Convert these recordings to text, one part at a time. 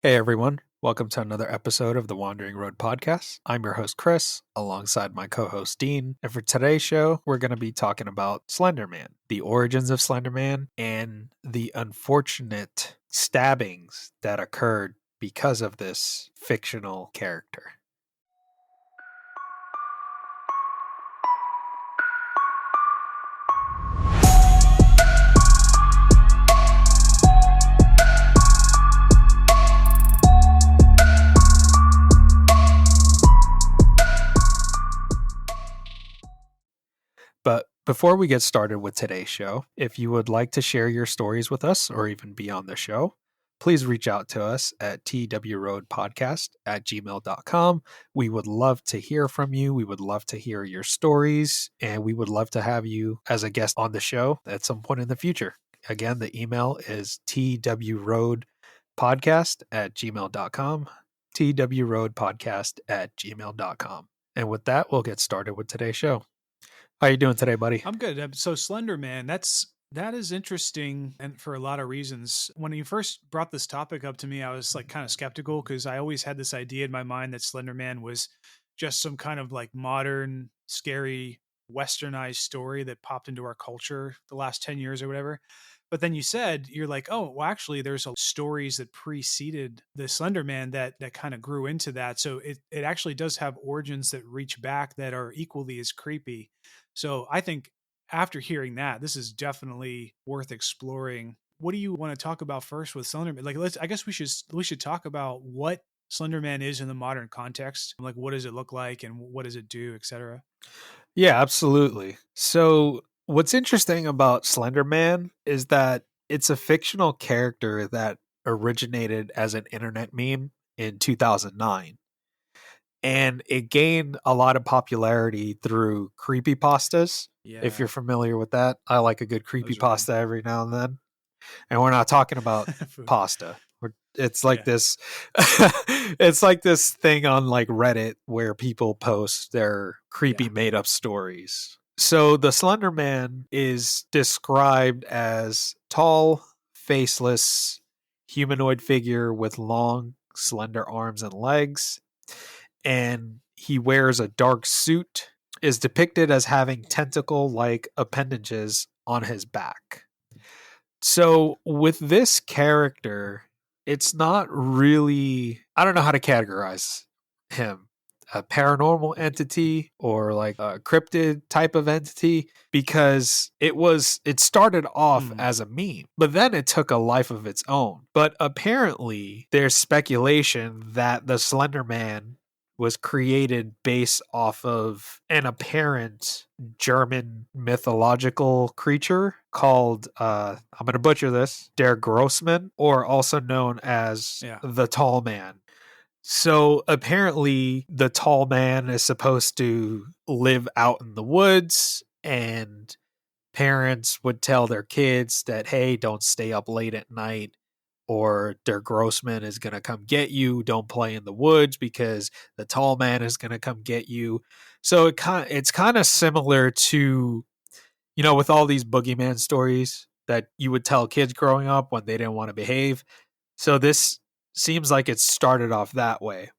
Hey everyone, welcome to another episode of the Wandering Road Podcast. I'm your host Chris, alongside my co-host Dean, and for today's show, we're going to be talking about Slender Man, the origins of Slender Man, and the unfortunate stabbings that occurred because of this fictional character. But before we get started with today's show, if you would like to share your stories with us or even be on the show, please reach out to us at twroadpodcast@gmail.com. We would love to hear from you. We would love to hear your stories, and we would love to have you as a guest on the show at some point in the future. Again, the email is twroadpodcast@gmail.com, twroadpodcast@gmail.com. And with that, we'll get started with today's show. How you doing today, buddy? I'm good. So Slender Man, that is interesting, and for a lot of reasons. When you first brought this topic up to me, I was like kind of skeptical because I always had this idea in my mind that Slender Man was just some kind of like modern, scary, westernized story that popped into our culture the last 10 years or whatever. But then you said, you're like, oh, well, actually, there's stories that preceded the Slender Man that kind of grew into that. So it actually does have origins that reach back that are equally as creepy. So I think after hearing that, this is definitely worth exploring. What do you want to talk about first with Slender Man? Like, I guess we should talk about what Slender Man is in the modern context. Like, what does it look like, and what does it do, etc. Yeah, absolutely. So, what's interesting about Slender Man is that it's a fictional character that originated as an internet meme in 2009. And it gained a lot of popularity through creepypastas. If you're Yeah, familiar with that, I like a good those are good. creepypasta every now and then. And we're not talking about Food. pasta. It's like Yeah, this it's like this thing on like Reddit where people post their creepy yeah, made up stories. So the Slender Man is described as tall, faceless, humanoid figure with long, slender arms and legs, and he wears a dark suit, is depicted as having tentacle like appendages on his back. So with this character, it's not really, I don't know how to categorize him. A paranormal entity or like a cryptid type of entity, because it started off hmm, as a meme, but then it took a life of its own. But apparently there's speculation that the Slender Man was created based off of an apparent German mythological creature called I'm gonna butcher this, Der Grossman, or also known as yeah, the Tall Man. So apparently the tall man is supposed to live out in the woods, and parents would tell their kids that, hey, don't stay up late at night, or their grossman is going to come get you. Don't play in the woods because the tall man is going to come get you. So it's kind of similar to, with all these boogeyman stories that you would tell kids growing up when they didn't want to behave. So this seems like it started off that way.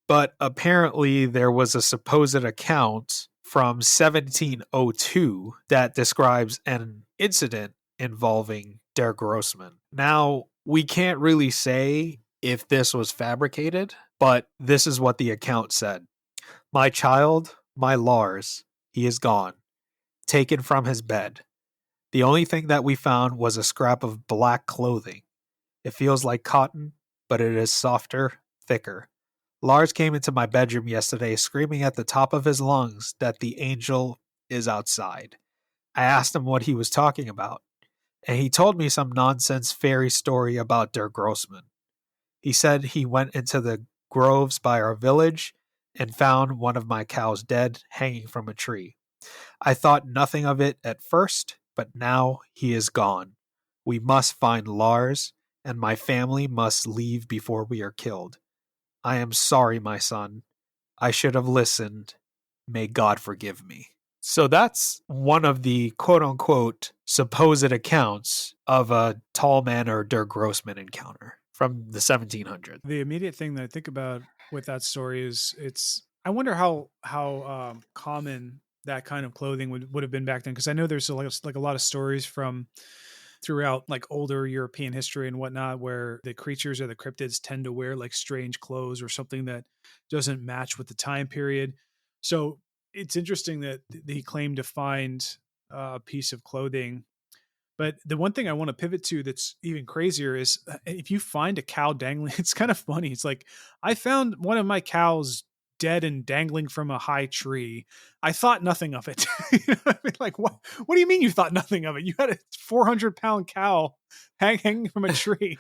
But apparently there was a supposed account from 1702 that describes an incident involving Der Grossman. Now, we can't really say if this was fabricated, but this is what the account said. My child, my Lars, he is gone, taken from his bed. The only thing that we found was a scrap of black clothing. It feels like cotton, but it is softer, thicker. Lars came into my bedroom yesterday screaming at the top of his lungs that the angel is outside. I asked him what he was talking about, and he told me some nonsense fairy story about Der Grossman. He said he went into the groves by our village and found one of my cows dead hanging from a tree. I thought nothing of it at first, but now he is gone. We must find Lars, and my family must leave before we are killed. I am sorry, my son. I should have listened. May God forgive me. So that's one of the quote unquote supposed accounts of a tall man or Der Grossman encounter. from the 1700s. The immediate thing that I think about with that story is I wonder how common that kind of clothing would have been back then, because I know there's like a lot of stories from throughout like older European history and whatnot where the creatures or the cryptids tend to wear like strange clothes or something that doesn't match with the time period. So it's interesting that he claimed to find a piece of clothing. But the one thing I want to pivot to that's even crazier is if you find a cow dangling, it's kind of funny. It's like, I found one of my cows dead and dangling from a high tree. I thought nothing of it. You know what I mean? Like, what do you mean you thought nothing of it? You had a 400-pound cow hanging from a tree.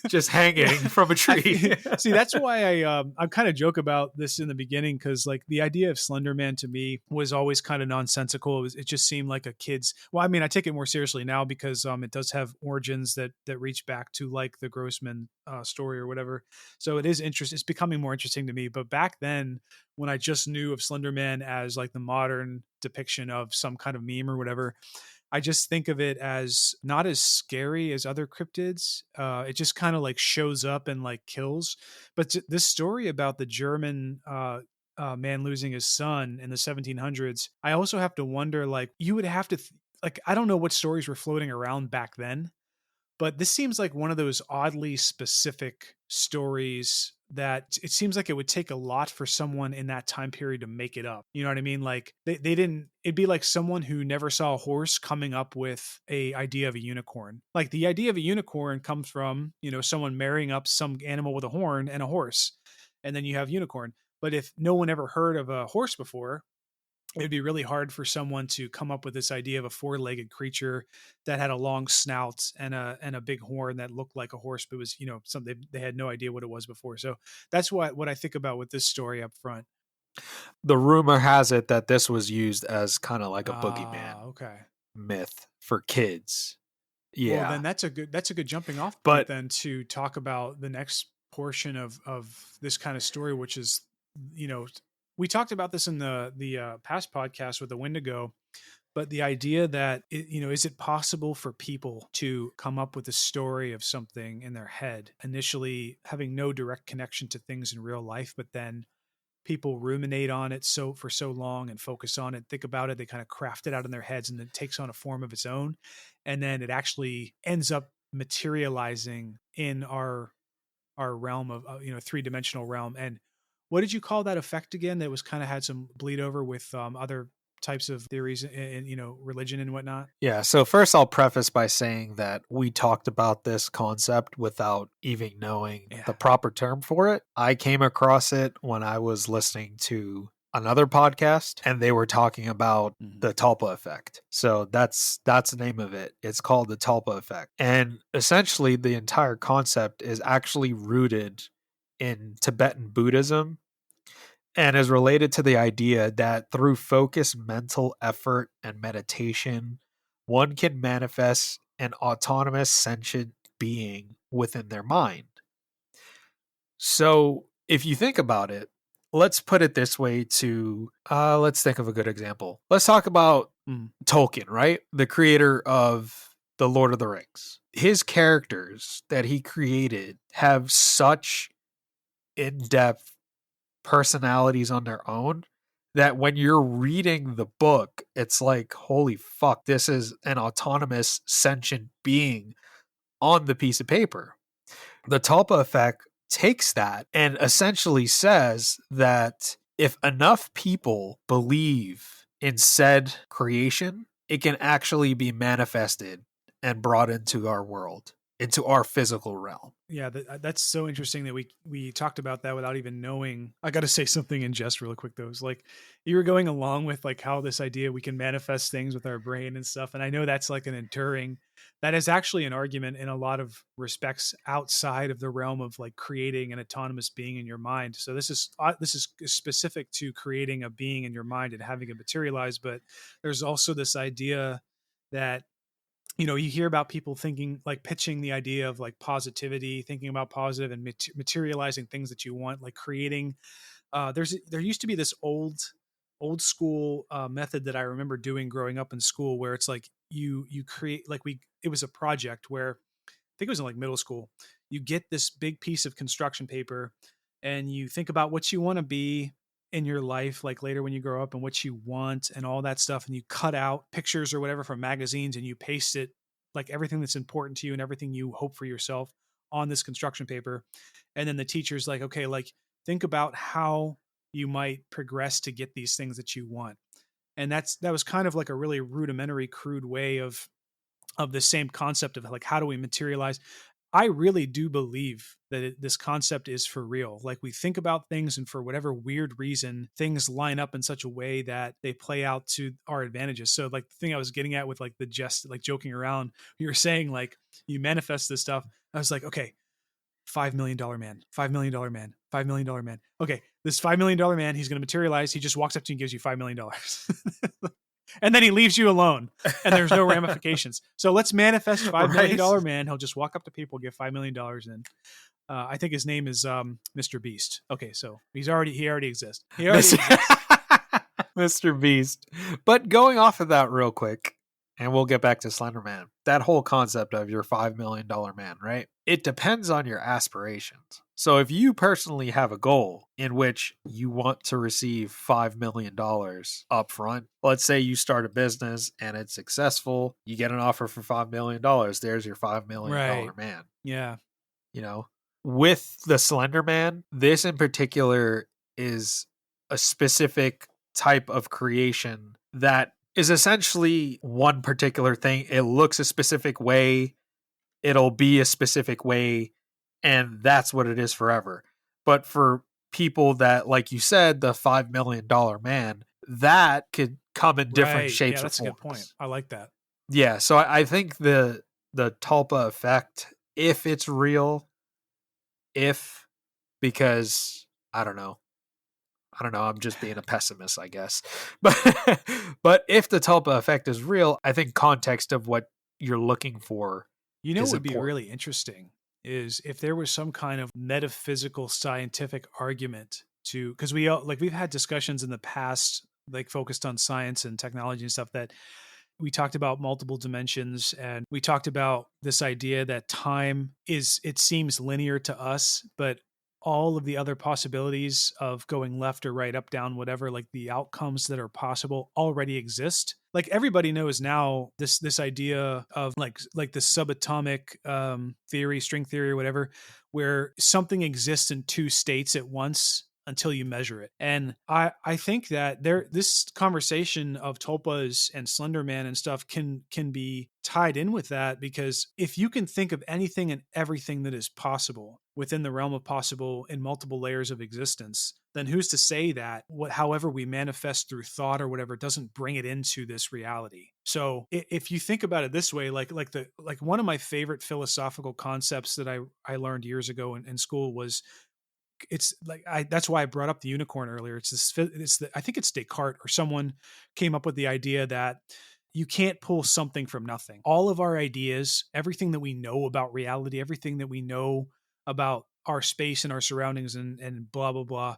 Just hanging from a tree. See, that's why I kind of joke about this in the beginning, because like the idea of Slender Man to me was always kind of nonsensical. It just seemed like a kid's. Well, I mean, I take it more seriously now because it does have origins that reach back to like the Grossman story or whatever. So it is interesting. It's becoming more interesting to me. But back then, when I just knew of Slender Man as like the modern depiction of some kind of meme or whatever, I just think of it as not as scary as other cryptids. It just kind of like shows up and like kills. But this story about the German man losing his son in the 1700s, I also have to wonder, like, you would have to, like, I don't know what stories were floating around back then, but this seems like one of those oddly specific stories that it seems like it would take a lot for someone in that time period to make it up. You know what I mean? Like they didn't, it'd be like someone who never saw a horse coming up with a idea of a unicorn. Like the idea of a unicorn comes from, you know, someone marrying up some animal with a horn and a horse. And then you have unicorn. But if no one ever heard of a horse before, it'd be really hard for someone to come up with this idea of a four-legged creature that had a long snout and a big horn that looked like a horse, but was, you know, something they had no idea what it was before. So that's what I think about with this story up front. The rumor has it that this was used as kind of like a boogeyman Okay. myth for kids. Well, then Yeah. that's a good jumping off point But then to talk about the next portion of this kind of story, which is, you know, we talked about this in the past podcast with the Wendigo. But the idea that, you know, is it possible for people to come up with a story of something in their head, initially having no direct connection to things in real life, but then people ruminate on it for so long and focus on it, think about it, they kind of craft it out in their heads and it takes on a form of its own. And then it actually ends up materializing in our realm of, you know, three-dimensional realm. And what did you call that effect again? That was kind of had some bleed over with other types of theories and, you know, religion and whatnot. yeah, so first I'll preface by saying that we talked about this concept without even knowing Yeah. the proper term for it. I came across it when I was listening to another podcast and they were talking about the Tulpa effect. So that's the name of it. It's called the Tulpa effect. And essentially the entire concept is actually rooted in Tibetan Buddhism and is related to the idea that through focused mental effort and meditation, one can manifest an autonomous sentient being within their mind. So, if you think about it, let's put it this way to let's think of a good example. Let's talk about Tolkien, right? The creator of The Lord of the Rings. His characters that he created have such in-depth personalities on their own that when you're reading the book, it's like, holy fuck, this is an autonomous sentient being on the piece of paper. The Tulpa effect takes that and essentially says that if enough people believe in said creation, it can actually be manifested and brought into our world, into our physical realm. Yeah, that's so interesting that we talked about that without even knowing. I got to say something in jest real quick though. It's like you were going along with like how this idea we can manifest things with our brain and stuff, and I know that's like an enduring. That is actually an argument in a lot of respects outside of the realm of like creating an autonomous being in your mind. So this is specific to creating a being in your mind and having it materialize. But there's also this idea that, you know, you hear about people thinking like pitching the idea of like positivity, thinking about positive and materializing things that you want, like creating. There used to be this old school method that I remember doing growing up in school, where it's like you create like it was a project where I think it was in like middle school. you get this big piece of construction paper and you think about what you want to be in your life, like later when you grow up, and what you want and all that stuff. And you cut out pictures or whatever from magazines and you paste it, like everything that's important to you and everything you hope for yourself, on this construction paper. And then the teacher's like, okay, like think about how you might progress to get these things that you want. And that was kind of like a really rudimentary, crude way of the same concept of like, how do we materialize? I really do believe that this concept is for real. Like, we think about things, and for whatever weird reason, things line up in such a way that they play out to our advantages. So like the thing I was getting at with like the jest, like joking around, you were saying like you manifest this stuff. I was like, okay, $5 million man, $5 million man, $5 million man. Okay, this $5 million man, he's going to materialize. He just walks up to you and gives you $5 million. And then he leaves you alone, and there's no ramifications. So let's manifest $5 million man. He'll just walk up to people, give $5 million, and I think his name is Mr. Beast. Okay, so he already exists. He already exists. Mr. Beast. But going off of that real quick, and we'll get back to Slender Man. That whole concept of your $5 million man, right? It depends on your aspirations. So if you personally have a goal in which you want to receive $5 million up front, let's say you start a business and it's successful, you get an offer for $5 million. There's your $5 million man. Yeah. You know, with the Slender Man, this in particular is a specific type of creation that is essentially one particular thing. It looks a specific way, it'll be a specific way, and that's what it is forever. But for people that, like you said, the $5 million man, that could come in different shapes or that's forms. A good point. I like that. Yeah, so I think the Tulpa effect, if it's real, because I don't know, I'm just being a pessimist, I guess. But if the Tulpa effect is real, I think context of what you're looking for, you know, is what would be important. really interesting is if there was some kind of metaphysical scientific argument to, because we've had discussions in the past, like focused on science and technology and stuff, that we talked about multiple dimensions, and we talked about this idea that time it seems linear to us, but all of the other possibilities of going left or right, up, down, whatever, like the outcomes that are possible already exist. Like everybody knows now this idea of like the subatomic theory, string theory, or whatever, where something exists in two states at once until you measure it. And I think that this conversation of tulpas and Slender Man and stuff can be tied in with that, because if you can think of anything and everything that is possible within the realm of possible in multiple layers of existence, then who's to say that however we manifest through thought or whatever doesn't bring it into this reality? So if you think about it this way, like one of my favorite philosophical concepts that I learned years ago in school was, it's like that's why I brought up the unicorn earlier. I think it's Descartes or someone came up with the idea that you can't pull something from nothing. All of our ideas, everything that we know about reality, everything that we know about our space and our surroundings and blah, blah, blah,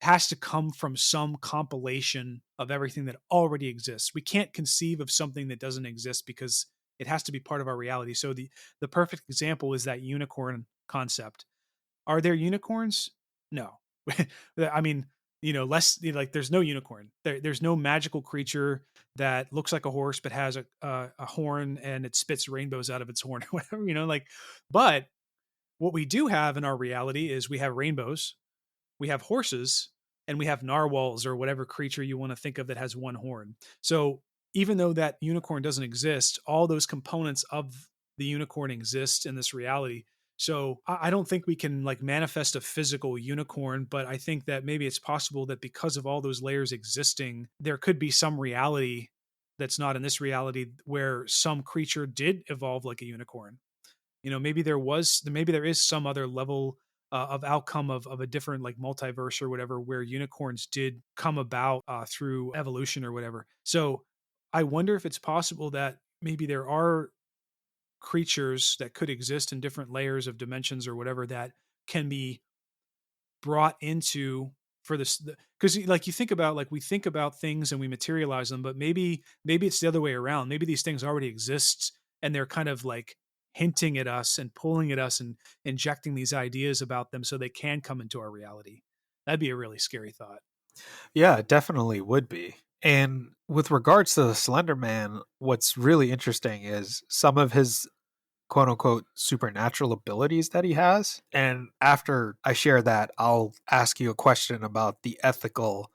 has to come from some compilation of everything that already exists. We can't conceive of something that doesn't exist because it has to be part of our reality. So the perfect example is that unicorn concept. Are there unicorns? No. I mean, there's no unicorn. There's no magical creature that looks like a horse but has a horn and it spits rainbows out of its horn or whatever, but what we do have in our reality is we have rainbows, we have horses, and we have narwhals or whatever creature you want to think of that has one horn. So even though that unicorn doesn't exist, all those components of the unicorn exist in this reality. So I don't think we can like manifest a physical unicorn, but I think that maybe it's possible that because of all those layers existing, there could be some reality that's not in this reality where some creature did evolve like a unicorn. Maybe there is some other level of outcome of a different like multiverse or whatever, where unicorns did come about through evolution or whatever. So I wonder if it's possible that maybe there are creatures that could exist in different layers of dimensions or whatever that can be brought into for this, because like you think about, like we think about things and we materialize them, but maybe it's the other way around. Maybe these things already exist and they're kind of like hinting at us and pulling at us and injecting these ideas about them so they can come into our reality. That'd be a really scary thought. Yeah, it definitely would be. And with regards to the Slender Man, what's really interesting is some of his quote unquote supernatural abilities that he has. And after I share that, I'll ask you a question about the ethical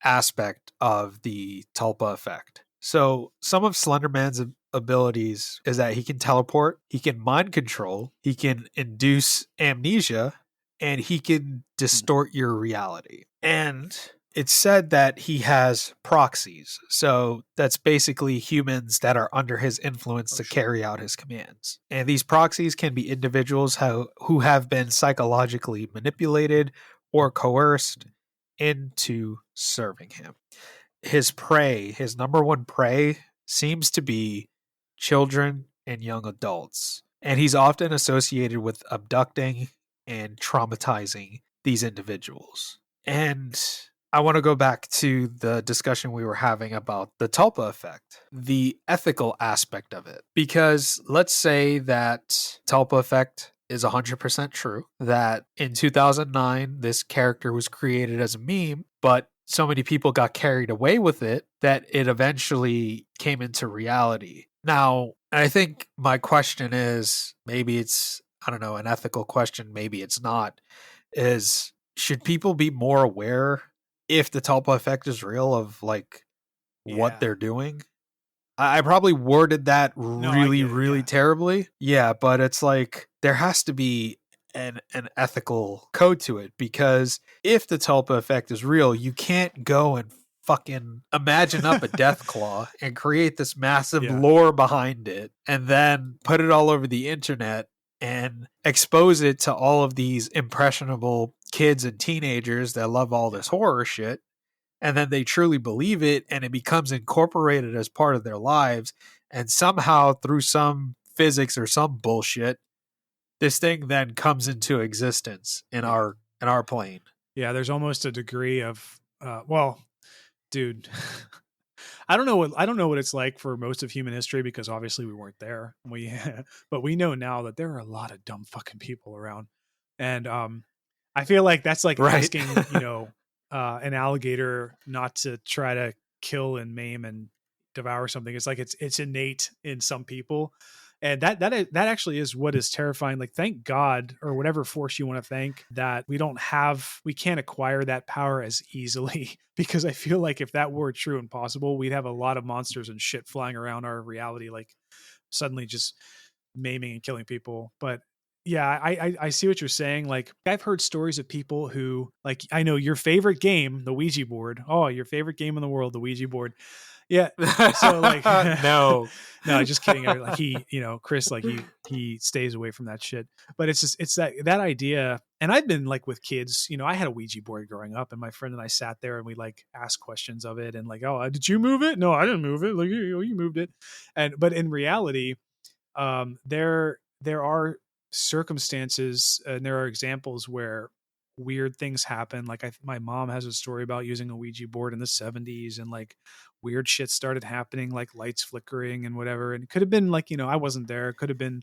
aspect of the Tulpa effect. So, some of Slenderman's abilities is that he can teleport, he can mind control, he can induce amnesia, and he can distort your reality. And it's said that he has proxies. So that's basically humans that are under his influence to Sure. carry out his commands. And these proxies can be individuals who have been psychologically manipulated or coerced into serving him. His prey, his number one prey, seems to be children and young adults. And he's often associated with abducting and traumatizing these individuals. And I want to go back to the discussion we were having about the Tulpa effect, the ethical aspect of it. Because let's say that Tulpa effect is 100% true, that in 2009, this character was created as a meme, but so many people got carried away with it that it eventually came into reality. Now, I think my question is, maybe it's, I don't know, an ethical question, maybe it's not, is should people be more aware if the Tulpa effect is real of like what Yeah. they're doing? I probably worded that No, I really, get it. really Yeah. terribly. Yeah, but it's like there has to be an ethical code to it, because if the Tulpa effect is real, you can't go and fucking imagine up a death claw and create this massive Yeah. lore behind it and then put it all over the internet and expose it to all of these impressionable kids and teenagers that love all this horror shit, and then they truly believe it and it becomes incorporated as part of their lives, and somehow through some physics or some bullshit this thing then comes into existence in Yeah. our plane. Yeah. There's almost a degree of, well, dude, I don't know what it's like for most of human history because obviously we weren't there. But we know now that there are a lot of dumb fucking people around, and I feel like that's like Right. asking an alligator not to try to kill and maim and devour something. It's like it's innate in some people, and that actually is what is terrifying. Like, thank God, or whatever force you want to thank, that we can't acquire that power as easily. Because I feel like if that were true and possible, we'd have a lot of monsters and shit flying around our reality, like suddenly just maiming and killing people. But yeah, I see what you're saying. Like, I've heard stories of people who, like, I know your favorite game, the Ouija board. Oh, your favorite game in the world, the Ouija board. Yeah. So like, No. no, just kidding. Like Chris, like he stays away from that shit. But it's that idea. And I've been like with kids, I had a Ouija board growing up, and my friend and I sat there and we like asked questions of it, and like, oh, did you move it? No, I didn't move it. Like, you moved it. But in reality, there are circumstances and there are examples where weird things happen. Like, my mom has a story about using a Ouija board in the 70s, and like weird shit started happening, like lights flickering and whatever. And it could have been like, I wasn't there. It could have been,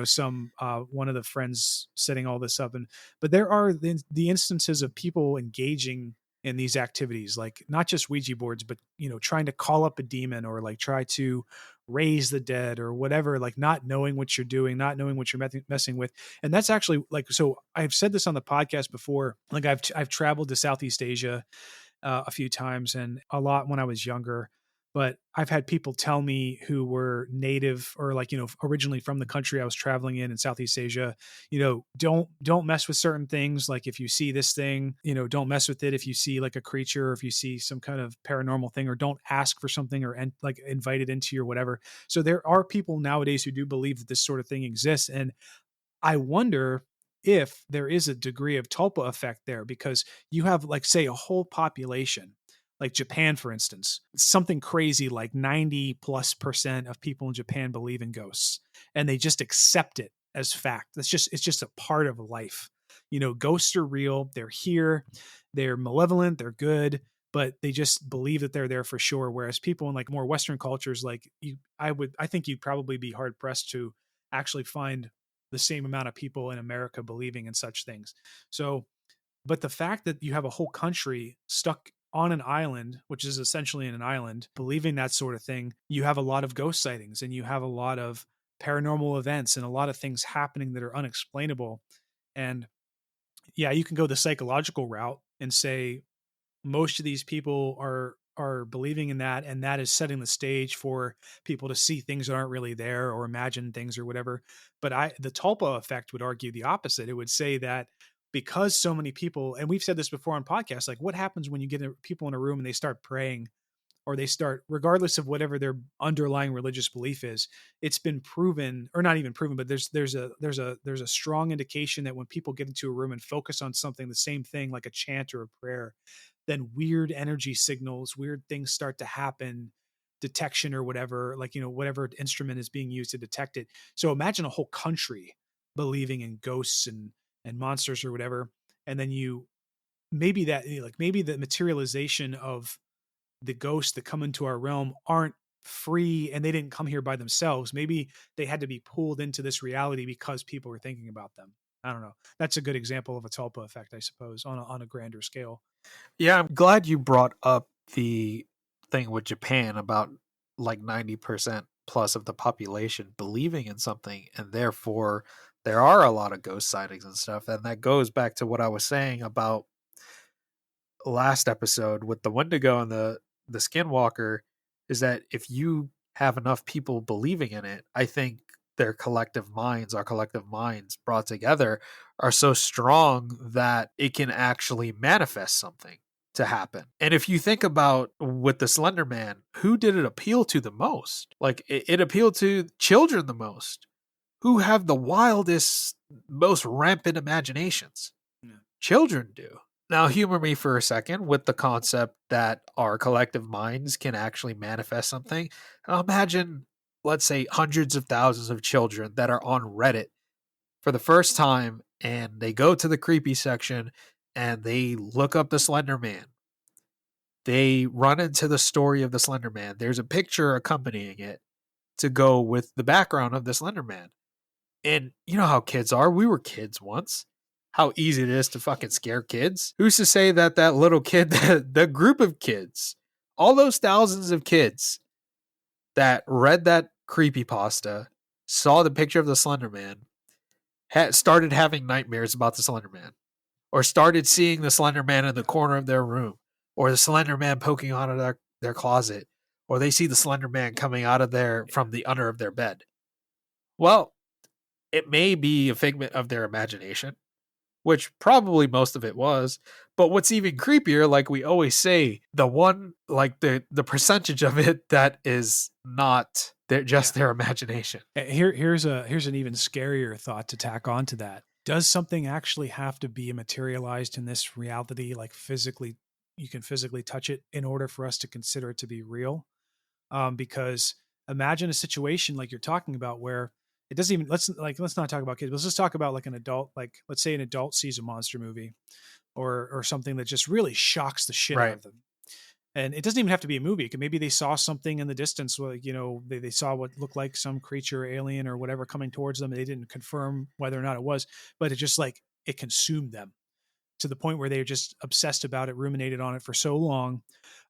some one of the friends setting all this up. But there are the instances of people engaging in these activities, like not just Ouija boards, but trying to call up a demon or like try to raise the dead or whatever, like not knowing what you're doing, not knowing what you're messing with. And that's actually like, so I've said this on the podcast before, like I've traveled to Southeast Asia a few times, and a lot when I was younger. But I've had people tell me who were native or like, originally from the country I was traveling in Southeast Asia, don't mess with certain things. Like, if you see this thing, don't mess with it. If you see like a creature, or if you see some kind of paranormal thing, or don't ask for something, or like invite it into your whatever. So there are people nowadays who do believe that this sort of thing exists. And I wonder if there is a degree of Tulpa effect there, because you have, like, say, a whole population, like Japan, for instance, something crazy like 90+% of people in Japan believe in ghosts, and they just accept it as fact. It's just a part of life. Ghosts are real. They're here. They're malevolent. They're good, but they just believe that they're there for sure. Whereas people in like more Western cultures, like I think you'd probably be hard pressed to actually find the same amount of people in America believing in such things. So, but the fact that you have a whole country stuck on an island, which is essentially an island, believing that sort of thing, you have a lot of ghost sightings and you have a lot of paranormal events and a lot of things happening that are unexplainable. And yeah, you can go the psychological route and say most of these people are believing in that, and that is setting the stage for people to see things that aren't really there or imagine things or whatever. But the Tulpa effect would argue the opposite. It would say that because so many people, and we've said this before on podcasts, like what happens when you get people in a room and they start praying, or they start, regardless of whatever their underlying religious belief is, it's been proven, or not even proven, but there's a strong indication that when people get into a room and focus on something, the same thing, like a chant or a prayer, then weird energy signals, weird things start to happen, detection or whatever, like, whatever instrument is being used to detect it. So imagine a whole country believing in ghosts and monsters or whatever. And then maybe the materialization of the ghosts that come into our realm aren't free and they didn't come here by themselves. Maybe they had to be pulled into this reality because people were thinking about them. I don't know. That's a good example of a Tulpa effect, I suppose, on a grander scale. Yeah, I'm glad you brought up the thing with Japan about like 90% plus of the population believing in something, and therefore there are a lot of ghost sightings and stuff. And that goes back to what I was saying about last episode with the Wendigo and the Skinwalker, is that if you have enough people believing in it, I think their collective minds, our collective minds brought together, are so strong that it can actually manifest something to happen. And if you think about with the Slender Man, who did it appeal to the most? Like it appealed to children the most, who have the wildest, most rampant imaginations. Yeah. Children do. Now, humor me for a second with the concept that our collective minds can actually manifest something. Now, imagine, let's say, hundreds of thousands of children that are on Reddit for the first time, and they go to the creepy section and they look up the Slender Man. They run into the story of the Slender Man. There's a picture accompanying it to go with the background of the Slender Man. And you know how kids are. We were kids once. How easy it is to fucking scare kids. Who's to say that that little kid, the group of kids, all those thousands of kids that read that creepypasta, saw the picture of the Slender Man, started having nightmares about the Slender Man, or started seeing the Slender Man in the corner of their room, or the Slender Man poking out of their closet, or they see the Slender Man coming out of from the under of their bed. Well, it may be a figment of their imagination, which probably most of it was. But what's even creepier, like we always say, the percentage of it that is not their imagination. Here's an even scarier thought to tack onto that. Does something actually have to be materialized in this reality, like physically, you can physically touch it in order for us to consider it to be real? Because imagine a situation like you're talking about where it doesn't even, let's not talk about kids. Let's just talk about like an adult, like let's say an adult sees a monster movie or something that just really shocks the shit out Right. of them. And it doesn't even have to be a movie. Maybe they saw something in the distance, like, they saw what looked like some creature, alien or whatever coming towards them. And they didn't confirm whether or not it was, but it just like it consumed them to the point where they're just obsessed about it, ruminated on it for so long.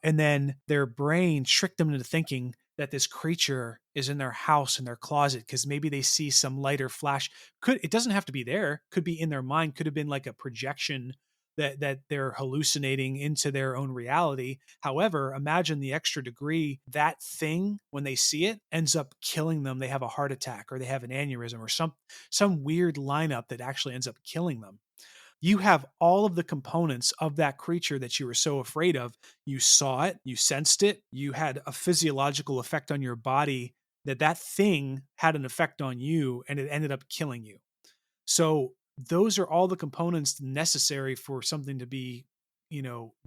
And then their brain tricked them into thinking that this creature is in their house, in their closet, because maybe they see some light or flash. It doesn't have to be there, could be in their mind, could have been like a projection that they're hallucinating into their own reality. However, imagine the extra degree that thing, when they see it, ends up killing them. They have a heart attack or they have an aneurysm or some weird lineup that actually ends up killing them. You have all of the components of that creature that you were so afraid of. You saw it, you sensed it, you had a physiological effect on your body that thing had an effect on you, and it ended up killing you. So those are all the components necessary for something to be,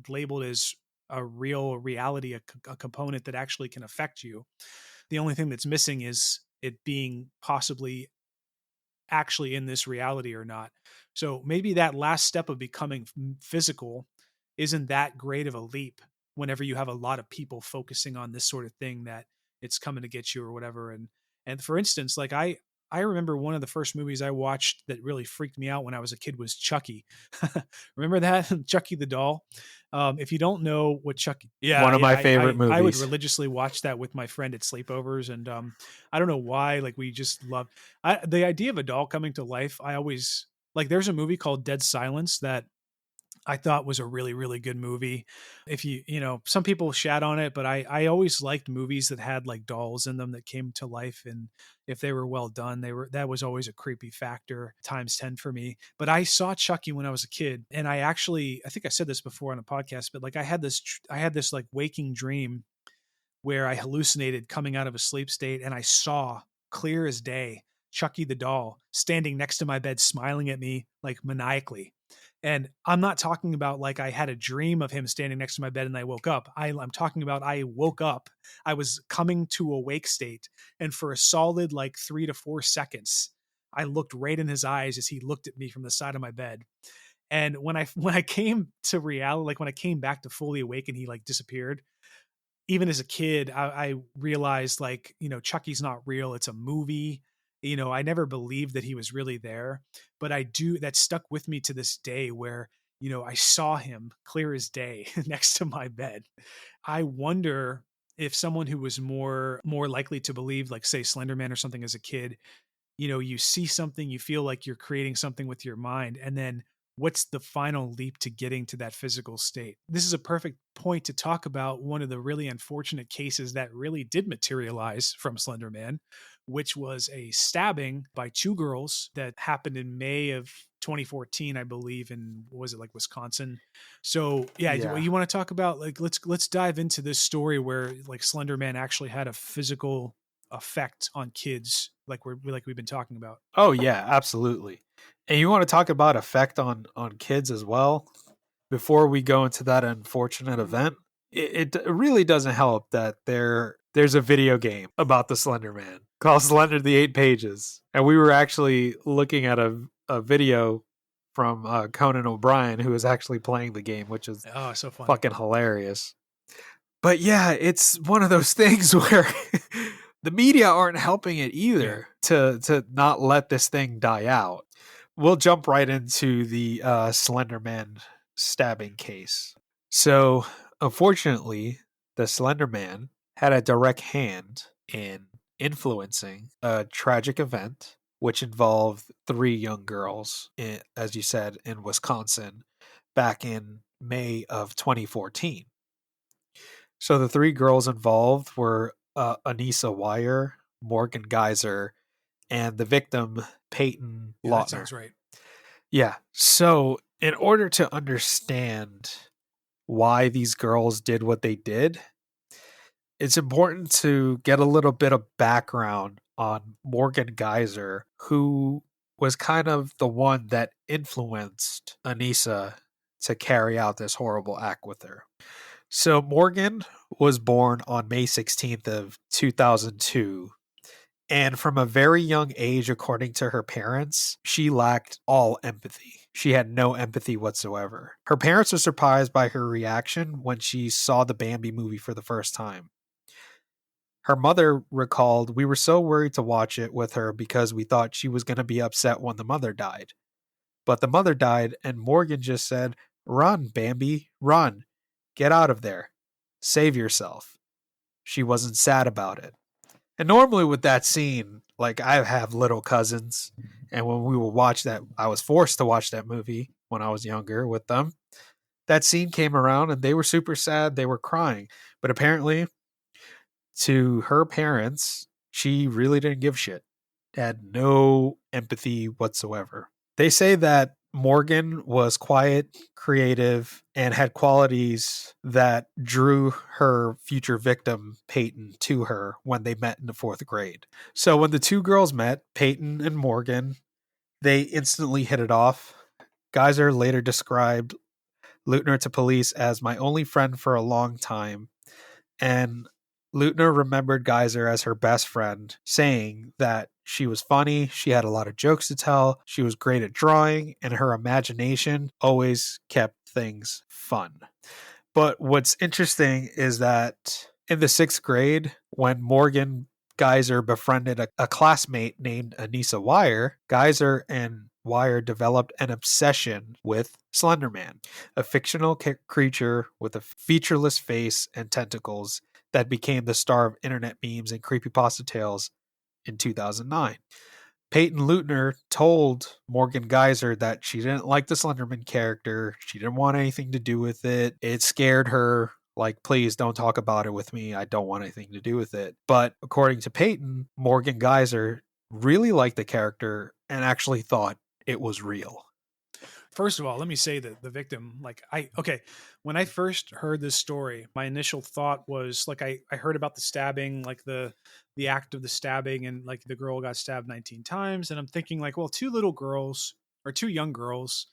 labeled as a real reality, a component that actually can affect you. The only thing that's missing is it being possibly actually in this reality or not. So maybe that last step of becoming physical isn't that great of a leap whenever you have a lot of people focusing on this sort of thing, that it's coming to get you or whatever. And for instance, like I remember one of the first movies I watched that really freaked me out when I was a kid was Chucky. Remember that? Chucky the doll? If you don't know what Chucky, One yeah, of yeah, my favorite I would movies. religiously watch that with my friend at sleepovers, and I don't know why, like we just loved the idea of a doll coming to life. I always like. There's a movie called Dead Silence that I thought was a really, really good movie. If some people shat on it, but I always liked movies that had like dolls in them that came to life. And if they were well done, that was always a creepy factor times 10 for me. But I saw Chucky when I was a kid. And I think I said this before on a podcast, but like I had this like waking dream where I hallucinated coming out of a sleep state and I saw clear as day Chucky the doll standing next to my bed, smiling at me like maniacally. And I'm not talking about like I had a dream of him standing next to my bed and I woke up. I'm talking about I woke up. I was coming to a wake state. And for a solid like 3 to 4 seconds, I looked right in his eyes as he looked at me from the side of my bed. And when I came to reality, like when I came back to fully awake and he like disappeared, even as a kid, I realized like, Chucky's not real. It's a movie. I never believed that he was really there, but that stuck with me to this day where, I saw him clear as day next to my bed. I wonder if someone who was more likely to believe, like say Slender Man or something as a kid, you see something, you feel like you're creating something with your mind, and then what's the final leap to getting to that physical state? This is a perfect point to talk about one of the really unfortunate cases that really did materialize from Slender Man, which was a stabbing by two girls that happened in May of 2014, I believe, in was it like Wisconsin? So yeah, Yeah. you want to talk about like let's dive into this story where like Slender Man actually had a physical effect on kids like we've been talking about. Oh yeah, absolutely. And you want to talk about effect on kids as well? Before we go into that unfortunate event, it really doesn't help that there's a video game about the Slender Man called Slender the Eight Pages, and we were actually looking at a video from Conan O'Brien, who was actually playing the game, which is Oh, so funny. fucking hilarious. But yeah, it's one of those things where the media aren't helping it Yeah. either to not let this thing die out. We'll jump right into the Slender Man stabbing case. So, unfortunately, the Slender Man had a direct hand in influencing a tragic event which involved three young girls, as you said, in Wisconsin back in May of 2014. So the three girls involved were Anissa Wire, Morgan Geyser, and the victim, Peyton Yeah, that Lautner. sounds right. Yeah. So, in order to understand why these girls did what they did, it's important to get a little bit of background on Morgan Geyser, who was kind of the one that influenced Anissa to carry out this horrible act with her. So Morgan was born on May 16th of 2002, and from a very young age, according to her parents, she lacked all empathy. She had no empathy whatsoever. Her parents were surprised by her reaction when she saw the Bambi movie for the first time. Her mother recalled, "We were so worried to watch it with her because we thought she was going to be upset when the mother died. But the mother died, and Morgan just said, 'Run, Bambi, run. Get out of there. Save yourself.' She wasn't sad about it." And normally with that scene, like I have little cousins, and when we would watch that, I was forced to watch that movie when I was younger with them. That scene came around and they were super sad. They were crying. But apparently, to her parents, she really didn't give shit, had no empathy whatsoever. They say that Morgan was quiet, creative, and had qualities that drew her future victim, Peyton, to her when they met in the fourth grade. So when the two girls met, Peyton and Morgan, they instantly hit it off. Geyser later described Leutner to police as my only friend for a long time, and Leutner remembered Geyser as her best friend, saying that she was funny, she had a lot of jokes to tell, she was great at drawing, and her imagination always kept things fun. But what's interesting is that in the sixth grade, when Morgan Geyser befriended a classmate named Anissa Wire, Geyser and Wire developed an obsession with Slenderman, a fictional creature with a featureless face and tentacles that became the star of internet memes and creepypasta tales in 2009. Peyton Leutner told Morgan Geyser that she didn't like the Slenderman character. She didn't want anything to do with it. It scared her. Like, please don't talk about it with me. I don't want anything to do with it. But according to Peyton, Morgan Geyser really liked the character and actually thought it was real. First of all, let me say that the victim, when I first heard this story, my initial thought was like, I heard about the stabbing, like the act of the stabbing, and like the girl got stabbed 19 times. And I'm thinking like, well, two young girls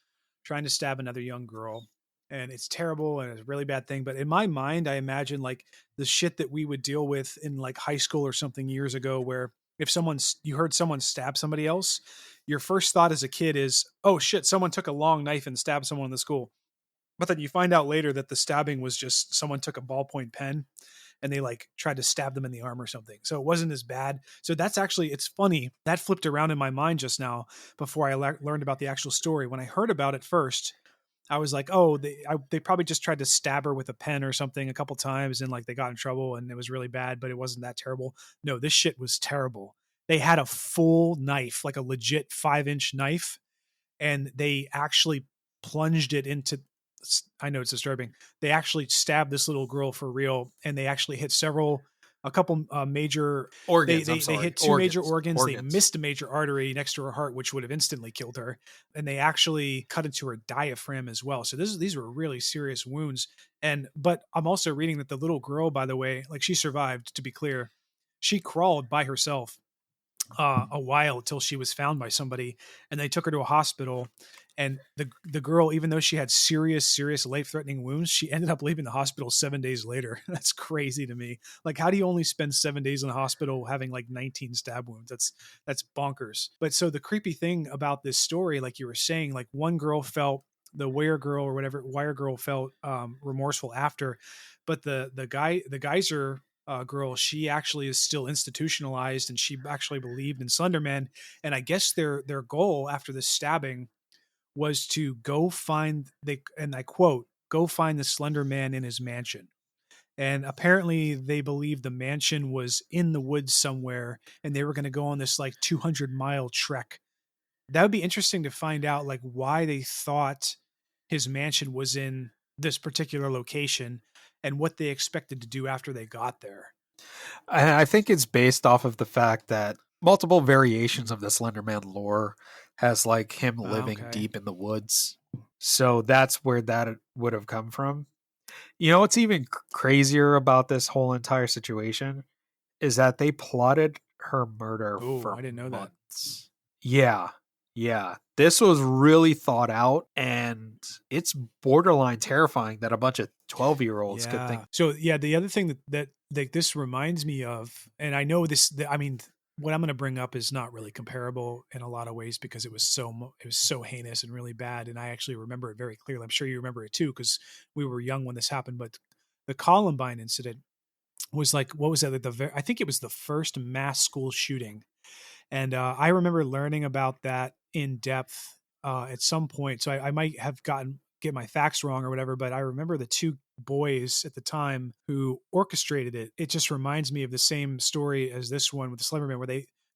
trying to stab another young girl. And it's terrible and it's a really bad thing. But in my mind, I imagine like the shit that we would deal with in like high school or something years ago, where if you heard someone stab somebody else, your first thought as a kid is, oh shit, someone took a long knife and stabbed someone in the school. But then you find out later that the stabbing was just someone took a ballpoint pen and they like tried to stab them in the arm or something. So it wasn't as bad. So that's actually, it's funny. That flipped around in my mind just now before I learned about the actual story. When I heard about it first, I was like, oh, they probably just tried to stab her with a pen or something a couple times and like they got in trouble and it was really bad, but it wasn't that terrible. No, this shit was terrible. They had a full knife, like a legit 5-inch knife, and they actually plunged it into, I know it's disturbing. They actually stabbed this little girl for real, and they actually hit a couple major organs. They hit two major organs. They missed a major artery next to her heart, which would have instantly killed her. And they actually cut into her diaphragm as well. So these were really serious wounds. But I'm also reading that the little girl, by the way, like she survived, to be clear. She crawled by herself a while till she was found by somebody, and they took her to a hospital. And the girl, even though she had serious life-threatening wounds, she ended up leaving the hospital 7 days later. That's crazy to me. Like, how do you only spend 7 days in the hospital having like 19 stab wounds? That's bonkers. But so the creepy thing about this story, like you were saying, like one girl felt, the Wire girl felt remorseful after, but the Geyser girl, she actually is still institutionalized, and she actually believed in Slenderman. And I guess their goal after the stabbing was to go find, and I quote, go find the Slender Man in his mansion. And apparently they believed the mansion was in the woods somewhere, and they were going to go on this like 200-mile trek. That would be interesting to find out, like why they thought his mansion was in this particular location and what they expected to do after they got there. I think it's based off of the fact that multiple variations of the Slenderman lore has like him living deep in the woods. So that's where that would have come from. You know what's even crazier about this whole entire situation is that they plotted her murder for I didn't know months. Yeah. Yeah. This was really thought out, and it's borderline terrifying that a bunch of 12-year-olds could think. So yeah, the other thing that this reminds me of, and I know this, I mean, what I'm going to bring up is not really comparable in a lot of ways because it was so heinous and really bad. And I actually remember it very clearly. I'm sure you remember it too, because we were young when this happened. But the Columbine incident was like, what was that? I think it was the first mass school shooting. And I remember learning about that in depth at some point. So I might have get my facts wrong or whatever, but I remember the two boys at the time who orchestrated it. It just reminds me of the same story as this one with the Slenderman, where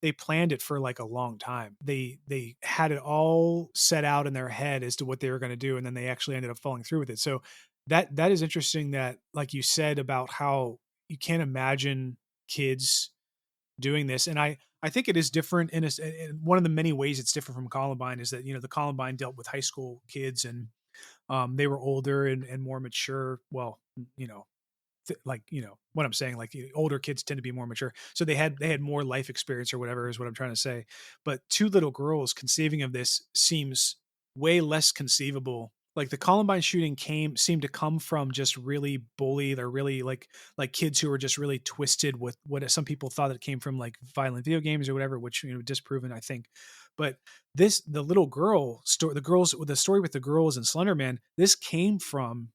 they planned it for like a long time. They had it all set out in their head as to what they were going to do, and then they actually ended up following through with it. So that is interesting that, like you said, about how you can't imagine kids doing this. And I think it is different in one of the many ways it's different from Columbine is that, you know, the Columbine dealt with high school kids, and they were older and more mature. Well, you know, like, you know what I'm saying, like older kids tend to be more mature. So they had more life experience or whatever is what I'm trying to say. But two little girls conceiving of this seems way less conceivable. Like the Columbine shooting seemed to come from just really bullied or really like kids who were just really twisted with what some people thought it came from, like violent video games or whatever, which, you know, disproven, I think. But the little girl story, the story with the girls in Slenderman, this came from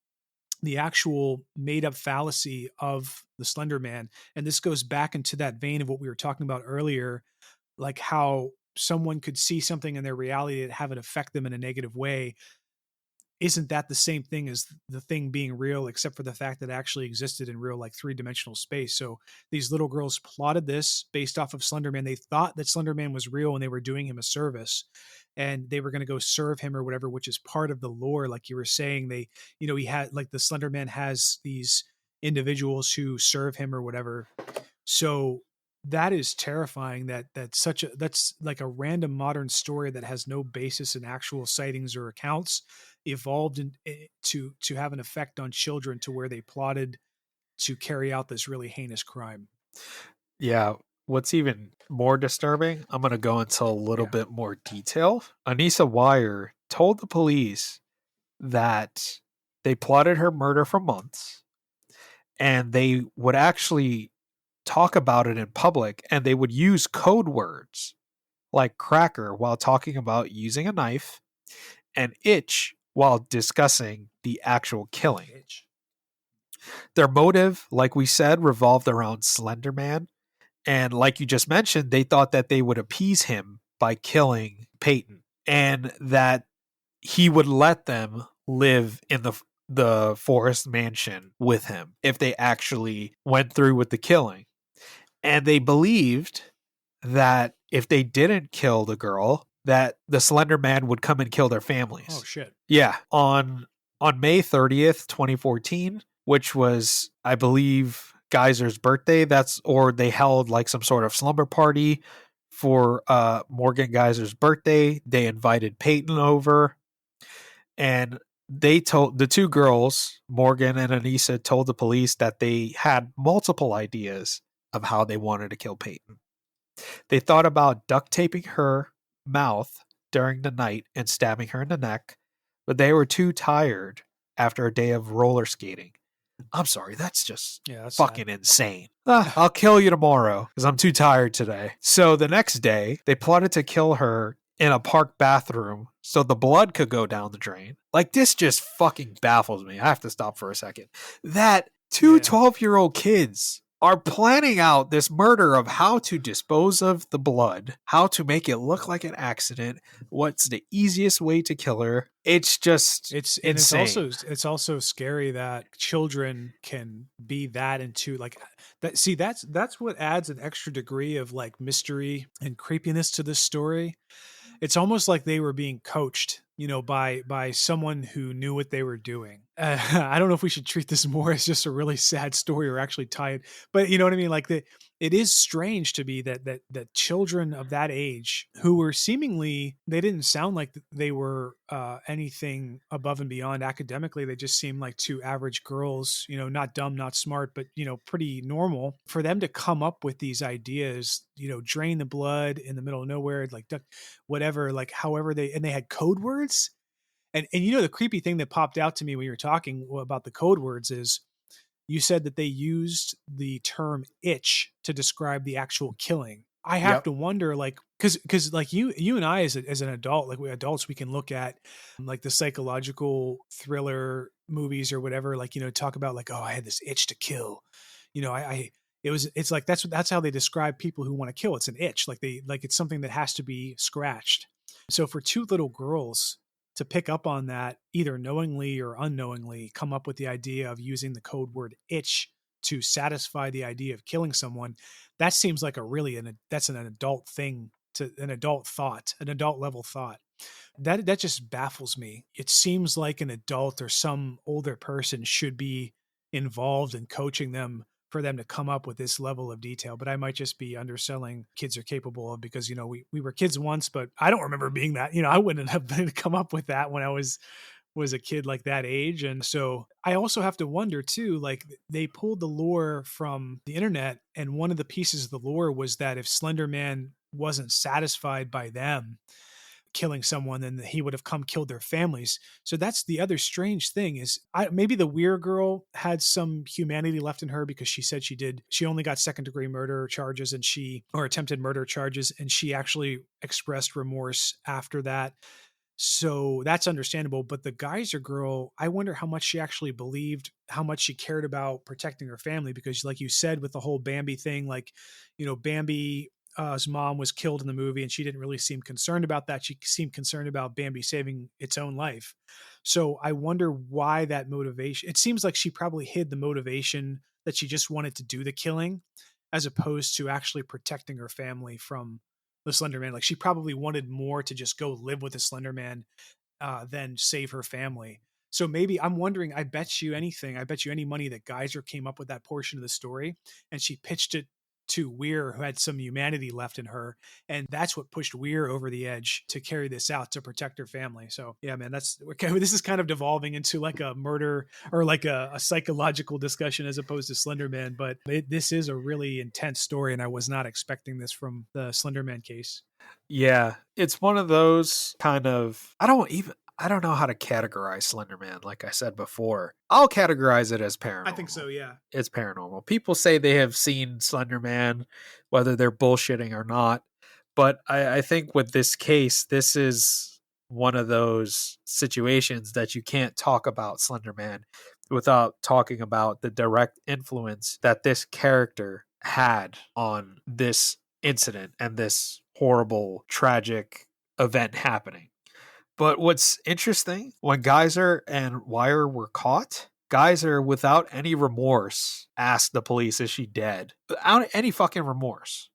the actual made up fallacy of the Slender Man. And this goes back into that vein of what we were talking about earlier, like how someone could see something in their reality that have it affect them in a negative way. Isn't that the same thing as the thing being real, except for the fact that it actually existed in real, like, three-dimensional space? So these little girls plotted this based off of Slender Man. They thought that Slender Man was real and they were doing him a service, and they were going to go serve him or whatever, which is part of the lore. Like you were saying, they, he had, like, the Slender Man has these individuals who serve him or whatever. So that is terrifying, that's like a random modern story that has no basis in actual sightings or accounts evolved to have an effect on children to where they plotted to carry out this really heinous crime. Yeah. What's even more disturbing, I'm going to go into a little Yeah. bit more detail. Anissa Weier told the police that they plotted her murder for months, and they would actually talk about it in public, and they would use code words like cracker while talking about using a knife, and itch while discussing the actual killing. Their motive, like we said, revolved around Slender Man. And like you just mentioned, they thought that they would appease him by killing Peyton, and that he would let them live in the forest mansion with him if they actually went through with the killing. And they believed that if they didn't kill the girl, that the Slender Man would come and kill their families. Oh shit. Yeah. On May 30th, 2014, which was, I believe, Geyser's birthday, or they held like some sort of slumber party for Morgan Geyser's birthday. They invited Peyton over, and they told the two girls, Morgan and Anissa, told the police that they had multiple ideas of how they wanted to kill Peyton. They thought about duct taping her mouth during the night and stabbing her in the neck, but they were too tired after a day of roller skating. I'm sorry, that's just that's fucking sad. insane. I'll kill you tomorrow because I'm too tired today. So the next day, they plotted to kill her in a park bathroom so the blood could go down the drain. Like, this just fucking baffles me. I have to stop for a second. That two 12-year-old kids are planning out this murder of how to dispose of the blood, how to make it look like an accident, what's the easiest way to kill her. It's just insane. It's also scary that children can be that into like that. See, that's what adds an extra degree of like mystery and creepiness to this story. It's almost like they were being coached, by someone who knew what they were doing. I don't know if we should treat this more as just a really sad story or actually tie it, but you know what I mean? Like it is strange to me that children of that age who were seemingly, they didn't sound like they were anything above and beyond academically. They just seemed like two average girls, not dumb, not smart, but, pretty normal. For them to come up with these ideas, drain the blood in the middle of nowhere, like whatever, like however they had code words. And the creepy thing that popped out to me when you were talking about the code words is you said that they used the term itch to describe the actual killing. I have to wonder, like, because like you and I as an adult, like we adults, we can look at like the psychological thriller movies or whatever, like, talk about like, oh, I had this itch to kill. It's like, that's how they describe people who want to kill. It's an itch. Like it's something that has to be scratched. So for two little girls to pick up on that, either knowingly or unknowingly, come up with the idea of using the code word itch to satisfy the idea of killing someone, that seems like that's an adult thing, to an adult thought, an adult level thought. That just baffles me. It seems like an adult or some older person should be involved in coaching them for them to come up with this level of detail. But I might just be underselling kids are capable of, because, we were kids once, but I don't remember being that, I wouldn't have been come up with that when I was a kid like that age. And so I also have to wonder too, like they pulled the lore from the internet. And one of the pieces of the lore was that if Slender Man wasn't satisfied by them killing someone, then he would have come killed their families. So that's the other strange thing is maybe the Weir girl had some humanity left in her, because she said she only got second degree murder charges or attempted murder charges. And she actually expressed remorse after that. So that's understandable. But the geyser girl, I wonder how much she actually believed, how much she cared about protecting her family. Because, like you said, with the whole Bambi thing, like, Bambi, his mom was killed in the movie, and she didn't really seem concerned about that. She seemed concerned about Bambi saving its own life. So I wonder why that motivation. It seems like she probably hid the motivation that she just wanted to do the killing, as opposed to actually protecting her family from the Slender Man. Like, she probably wanted more to just go live with the Slender Man than save her family. So maybe I'm wondering, I bet you anything, I bet you any money that Geyser came up with that portion of the story and she pitched it to Weir, who had some humanity left in her. And that's what pushed Weir over the edge to carry this out to protect her family. So yeah, man, that's okay. This is kind of devolving into like a murder or like a psychological discussion as opposed to Slender Man. But this is a really intense story. And I was not expecting this from the Slender Man case. Yeah, it's one of those kind of I don't know how to categorize Slender Man, like I said before. I'll categorize it as I think so. paranormal. Yeah. It's paranormal. People say they have seen Slender Man, whether they're bullshitting or not. But I think with this case, this is one of those situations that you can't talk about Slender Man without talking about the direct influence that this character had on this incident and this horrible, tragic event happening. But what's interesting, when Geyser and Wire were caught, Geyser, without any remorse, asked the police, is she dead? Without any fucking remorse.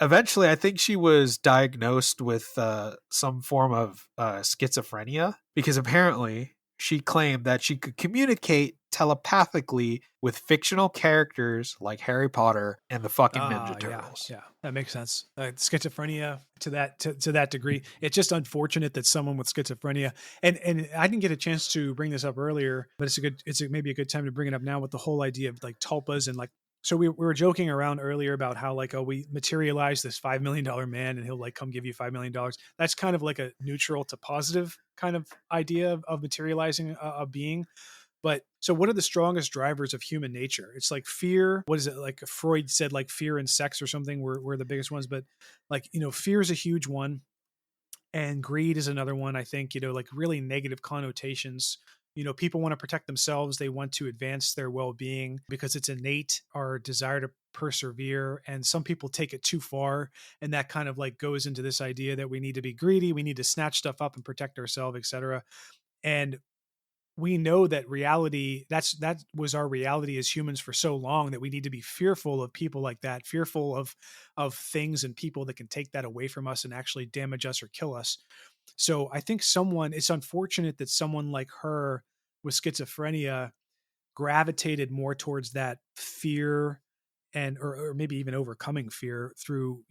Eventually, I think she was diagnosed with some form of schizophrenia because apparently she claimed that she could communicate telepathically with fictional characters like Harry Potter and the fucking Ninja Yeah, Turtles. yeah, that makes sense. Schizophrenia to that degree. It's just unfortunate that someone with schizophrenia, and I didn't get a chance to bring this up earlier, but maybe a good time to bring it up now with the whole idea of like tulpas and like. So we were joking around earlier about how like, oh, we materialize this $5 million man and he'll like come give you $5 million. That's kind of like a neutral to positive kind of idea of materializing a being. But so what are the strongest drivers of human nature? It's like fear. What is it? Like Freud said, like fear and sex or something were the biggest ones. But like, fear is a huge one. And greed is another one. I think, like really negative connotations. People want to protect themselves. They want to advance their well-being because it's innate, our desire to persevere. And some people take it too far. And that kind of like goes into this idea that we need to be greedy. We need to snatch stuff up and protect ourselves, etc. And we know that that was our reality as humans for so long that we need to be fearful of people like that, fearful of things and people that can take that away from us and actually damage us or kill us. So I think it's unfortunate that someone like her with schizophrenia gravitated more towards that fear and or maybe even overcoming fear through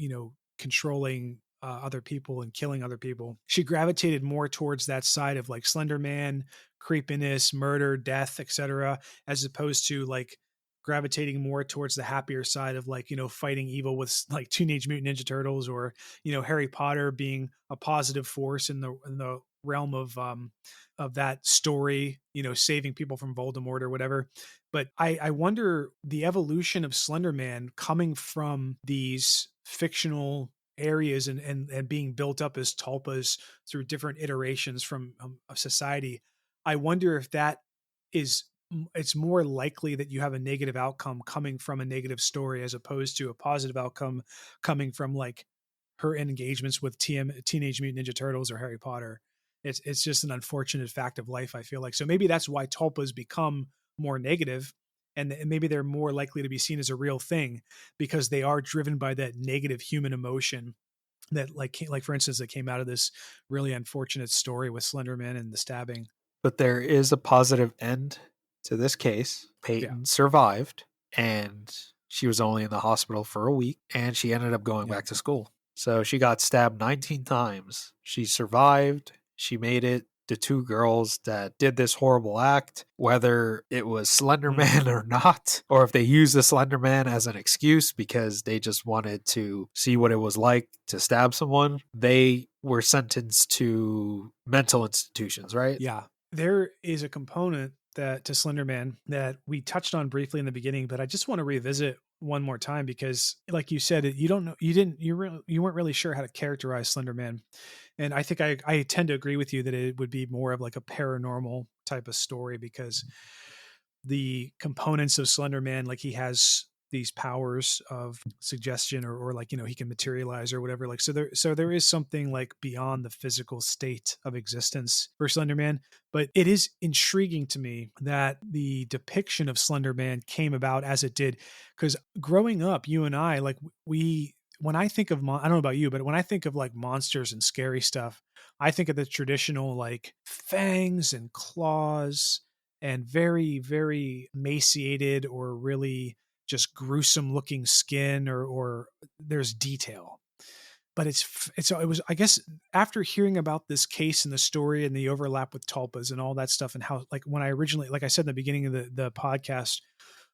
controlling other people and killing other people. She gravitated more towards that side of like Slender Man, creepiness, murder, death, etc., as opposed to like gravitating more towards the happier side of like fighting evil with like Teenage Mutant Ninja Turtles or Harry Potter being a positive force in the realm of that story, saving people from Voldemort or whatever. But I wonder the evolution of Slender Man coming from these fictional areas and being built up as tulpas through different iterations from a society. I wonder if that is it's more likely that you have a negative outcome coming from a negative story as opposed to a positive outcome coming from like her engagements with Teenage Mutant Ninja Turtles or Harry Potter. It's just an unfortunate fact of life, I feel like. So maybe that's why tulpas become more negative, and maybe they're more likely to be seen as a real thing because they are driven by that negative human emotion that like for instance that came out of this really unfortunate story with Slenderman and the stabbing. But there is a positive end to this case. Yeah. Peyton survived, and she was only in the hospital for a week, and she ended up going Yeah. back to school. So she got stabbed 19 times. She survived. She made it. The two girls that did this horrible act, whether it was Slender Man or not, or if they used the Slender Man as an excuse because they just wanted to see what it was like to stab someone, they were sentenced to mental institutions, right? Yeah. There is a component that to Slenderman that we touched on briefly in the beginning, but I just want to revisit one more time because, like you said, you don't know, you weren't really sure how to characterize Slender Man, and I think I tend to agree with you that it would be more of like a paranormal type of story because the components of Slender Man, like he has these powers of suggestion or like, he can materialize or whatever. Like, so there is something like beyond the physical state of existence for Slender Man. But it is intriguing to me that the depiction of Slender Man came about as it did. Because growing up, you and I, like when I think of, I don't know about you, but when I think of like monsters and scary stuff, I think of the traditional like fangs and claws and very, very emaciated or really just gruesome looking skin or there's detail. But it was, I guess, after hearing about this case and the story and the overlap with tulpas and all that stuff and how, like, when I originally, like I said in the beginning of the podcast,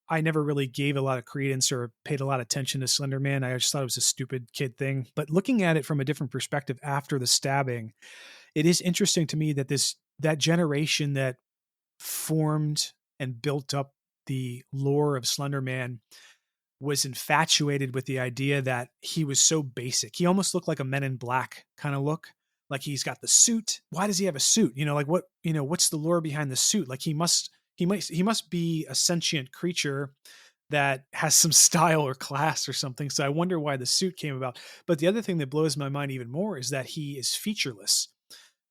I never really gave a lot of credence or paid a lot of attention to Slender Man. I just thought it was a stupid kid thing. But looking at it from a different perspective after the stabbing, it is interesting to me that that generation that formed and built up the lore of Slender Man was infatuated with the idea that he was so basic. He almost looked like a Men in Black kind of look. Like he's got the suit. Why does he have a suit? Like what's the lore behind the suit? Like he must be a sentient creature that has some style or class or something. So I wonder why the suit came about. But the other thing that blows my mind even more is that he is featureless,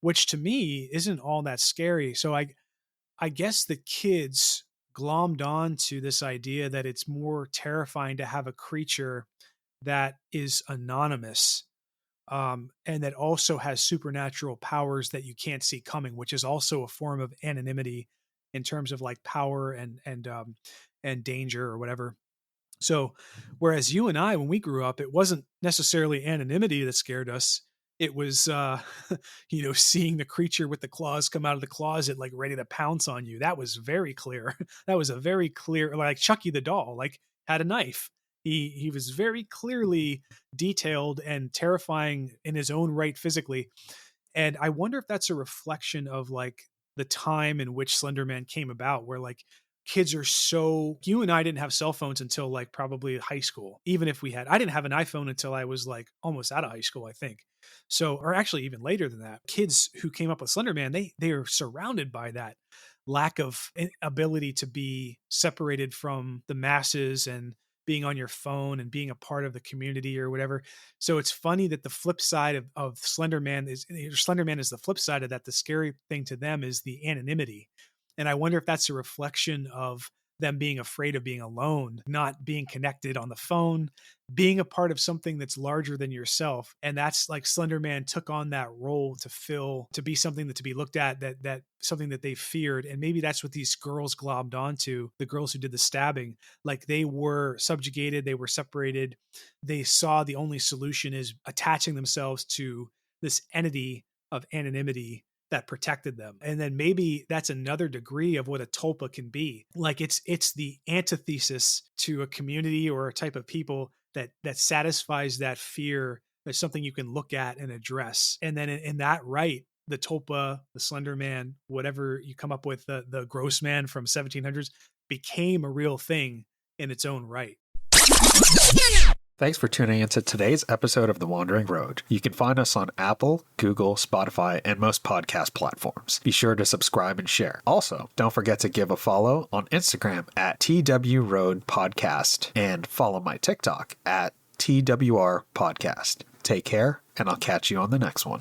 which to me isn't all that scary. So I guess the kids glommed on to this idea that it's more terrifying to have a creature that is anonymous, and that also has supernatural powers that you can't see coming, which is also a form of anonymity in terms of like power and danger or whatever. So whereas you and I, when we grew up, it wasn't necessarily anonymity that scared us. It was, seeing the creature with the claws come out of the closet, like ready to pounce on you. That was very clear. That was a very clear, like Chucky the doll, like had a knife. He was very clearly detailed and terrifying in his own right physically. And I wonder if that's a reflection of like the time in which Slender Man came about, where like kids are you and I didn't have cell phones until like probably high school. Even if I didn't have an iPhone until I was like almost out of high school, I think. So, or actually even later than that. Kids who came up with Slender Man, they are surrounded by that lack of ability to be separated from the masses and being on your phone and being a part of the community or whatever. So it's funny that the flip side of Slender Man is the flip side of that. The scary thing to them is the anonymity. And I wonder if that's a reflection of them being afraid of being alone, not being connected on the phone, being a part of something that's larger than yourself. And that's like Slender Man took on that role to be something that to be looked at, that something that they feared. And maybe that's what these girls globbed onto, the girls who did the stabbing. Like they were subjugated, they were separated. They saw the only solution is attaching themselves to this entity of anonymity that protected them. And then maybe that's another degree of what a tulpa can be. Like it's the antithesis to a community or a type of people that satisfies that fear as something you can look at and address. And then in that right, the tulpa, the Slender Man, whatever you come up with, the gross man from 1700s became a real thing in its own right. Thanks for tuning into today's episode of The Wandering Road. You can find us on Apple, Google, Spotify, and most podcast platforms. Be sure to subscribe and share. Also, don't forget to give a follow on Instagram at twroadpodcast and follow my TikTok at twrpodcast. Take care, and I'll catch you on the next one.